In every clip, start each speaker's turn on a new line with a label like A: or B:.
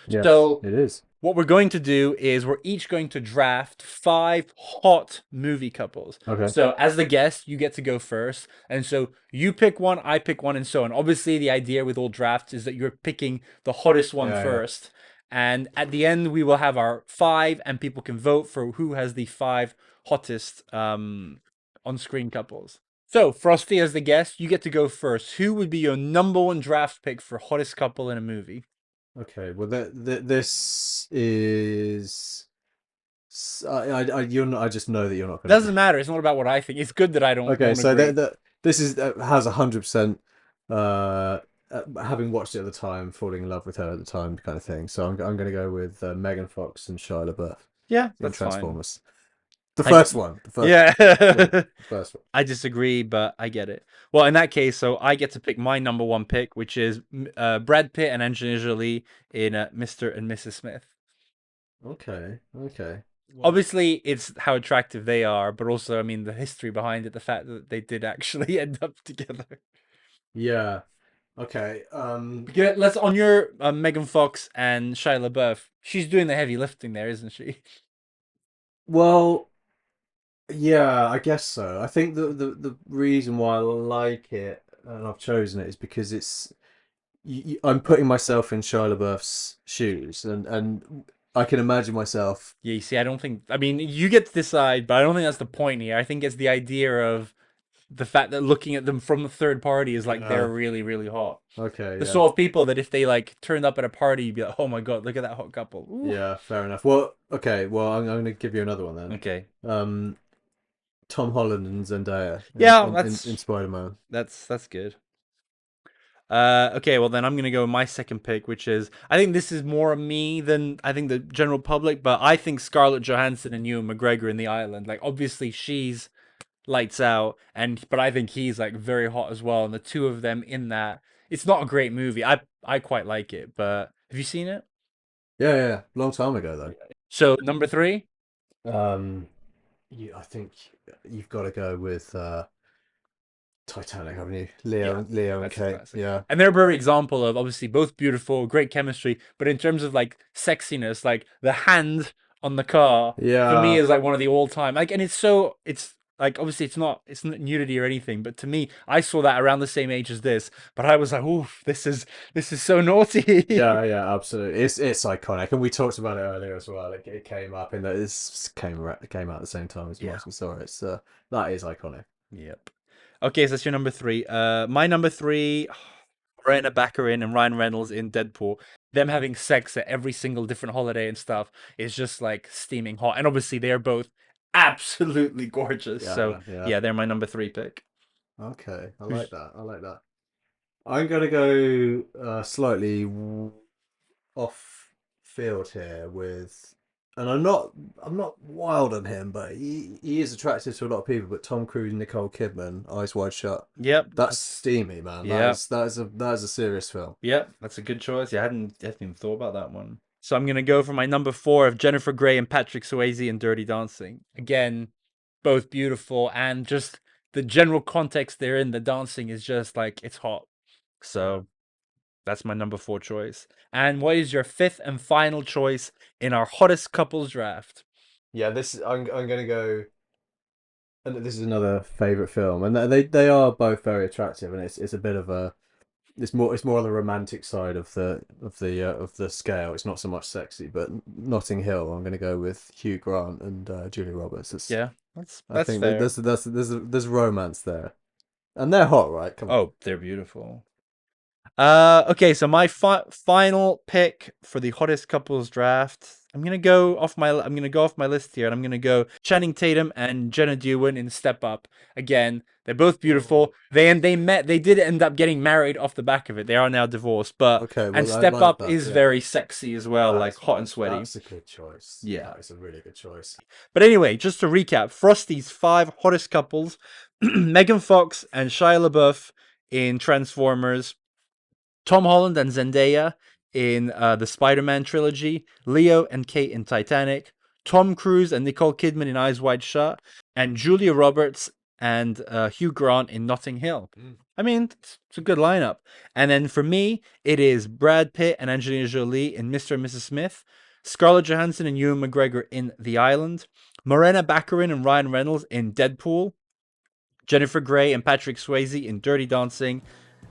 A: Yes,
B: So
A: it is.
B: what we're going to do is we're each going to draft 5 hot movie couples.
A: Okay.
B: So as the guest, you get to go first. And so you pick one, I pick one, and so on. Obviously, the idea with all drafts is that you're picking the hottest one
A: Yeah, yeah.
B: first. And at the end, we will have our 5, and people can vote for who has the 5 hottest on-screen couples. So, Frosty, as the guest, you get to go first. Who would be your number one draft pick for hottest couple in a movie?
A: Okay. Well, this is. You're not, I just know that you're not going to.
B: Doesn't matter. It's not about what I think. It's good that I
A: Okay,
B: won't
A: so
B: agree.
A: this is has 100%. Uh, Having watched it at the time, falling in love with her at the time, kind of thing. So I'm going to go with Megan Fox and Shia LaBeouf
B: Yeah,
A: in
B: that's fine.
A: Transformers. The
B: I
A: first one. The first one.
B: yeah.
A: The first one.
B: I disagree, but I get it. Well, in that case, so I get to pick my number one pick, which is Brad Pitt and Angelina Jolie in Mr. and Mrs. Smith.
A: Okay. Okay. Well,
B: Obviously, it's how attractive they are, but also, I mean, the history behind it, the fact that they did actually end up together.
A: yeah. Okay.
B: Because let's on your Megan Fox and Shia LaBeouf. She's doing the heavy lifting there, isn't she?
A: Well, yeah, I guess so. I think the reason why I like it and I've chosen it is because I'm putting myself in Shia LaBeouf's shoes, and I can imagine myself.
B: Yeah, you see, I don't think. I mean, you get to decide, but I don't think that's the point here. I think it's the idea of the fact that looking at them from the third party is like they're
A: Yeah.
B: really, really hot.
A: Okay.
B: The
A: Yeah.
B: sort of people that if they like turned up at a party, you'd be like, "Oh my god, look at that hot couple." Ooh.
A: Yeah. Fair enough. Well, okay. Well, I'm going to give you another one then.
B: Okay.
A: Um, Tom Holland and Zendaya
B: Yeah,
A: in Spider-Man.
B: that's good. Okay, well then I'm gonna go with my second pick, which is I think this is more me than I think the general public, but I think Scarlett Johansson and Ewan McGregor in The Island. Like obviously she's lights out, and but I think he's like very hot as well, and the two of them in that. It's not a great movie. I quite like it, but have you seen it?
A: Yeah. Yeah. Long time ago
B: So number three.
A: though. I think you've got to go with Titanic, haven't you?
B: Yeah,
A: Leo and
B: that's a
A: Kate.
B: classic.
A: Yeah.
B: And they're a very example of obviously both beautiful, great chemistry, but in terms of like sexiness, like the hand on the car for me
A: Yeah.
B: is like one of the all time. Like, and it's like obviously it's not nudity or anything, but to me, I saw that around the same age as this, but I was like, oof, this is so naughty.
A: Yeah, yeah, absolutely. It's iconic, and we talked about it earlier as well. It came up in that this came out at the same time as
B: Yeah.
A: Miles and Saw. It's that is iconic.
B: Yep. Okay, so that's your number three. My number three, Brenna Baccarin and Ryan Reynolds in Deadpool. Them having sex at every single different holiday and stuff is just like steaming hot. And obviously they are both absolutely gorgeous. So
A: Yeah, yeah.
B: yeah, they're my number three pick.
A: Okay, I like
B: Who's
A: that. I like that. I'm gonna go slightly off field here with, and I'm not wild on him, but he is attractive to a lot of people. But Tom Cruise and Nicole Kidman, Eyes Wide Shut,
B: Yep,
A: that's
B: that's
A: steamy, man.
B: yeah.
A: That is a serious film.
B: Yep, that's a good choice. Yeah, I hadn't even thought about that one. So I'm gonna go for my number four of Jennifer Grey and Patrick Swayze in Dirty Dancing. Again, both beautiful and just the general context they're in, the dancing is just like it's hot.
A: Yeah.
B: So that's my number four choice. And what is your fifth and final choice in our hottest couples draft?
A: Yeah, I'm gonna go, and this is another favorite film, and they are both very attractive, and it's a bit of a it's more on the romantic side of the scale. It's not so much sexy, but Notting Hill. I'm gonna go with Hugh Grant and Julia Roberts.
B: Yeah,
A: I
B: that's
A: think that
B: fair.
A: there's romance there, and they're hot, right? Come on.
B: Oh, they're beautiful. Okay, so my final pick for the hottest couples draft. I'm gonna go off my list here, and I'm gonna go Channing Tatum and Jenna Dewan in Step Up. Again, they're both
A: Oh,
B: beautiful. They met. They did end up getting married off the back of it. They are now divorced, but
A: okay.
B: and
A: Well, I
B: Step
A: like
B: Up
A: that.
B: is
A: Yeah,
B: very sexy as well, like hot and sweaty.
A: that's a good choice.
B: Yeah.
A: That is a really good choice.
B: But anyway, just to recap, Frosty's 5 hottest couples: Megan Fox and Shia LaBeouf in Transformers. Tom Holland and Zendaya in the Spider-Man trilogy, Leo and Kate in Titanic, Tom Cruise and Nicole Kidman in Eyes Wide Shut, and Julia Roberts and Hugh Grant in Notting Hill.
A: Mm.
B: I mean, it's a good lineup. And then for me, it is Brad Pitt and Angelina Jolie in Mr. and Mrs. Smith, Scarlett Johansson and Ewan McGregor in The Island, Morena Baccarin and Ryan Reynolds in Deadpool, Jennifer Grey and Patrick Swayze in Dirty Dancing,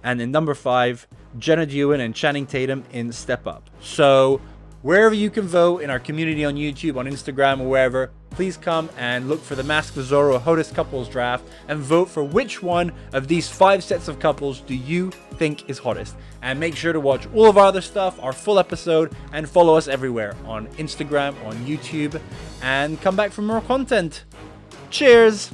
B: and in number 5, Jenna Dewan and Channing Tatum in Step Up. So wherever you can vote in our community on YouTube, on Instagram, or wherever, please come and look for the Mask of Zorro Hottest Couples Draft and vote for which one of these 5 sets of couples do you think is hottest. And make sure to watch all of our other stuff, our full episode, and follow us everywhere on Instagram, on YouTube, and come back for more content. Cheers!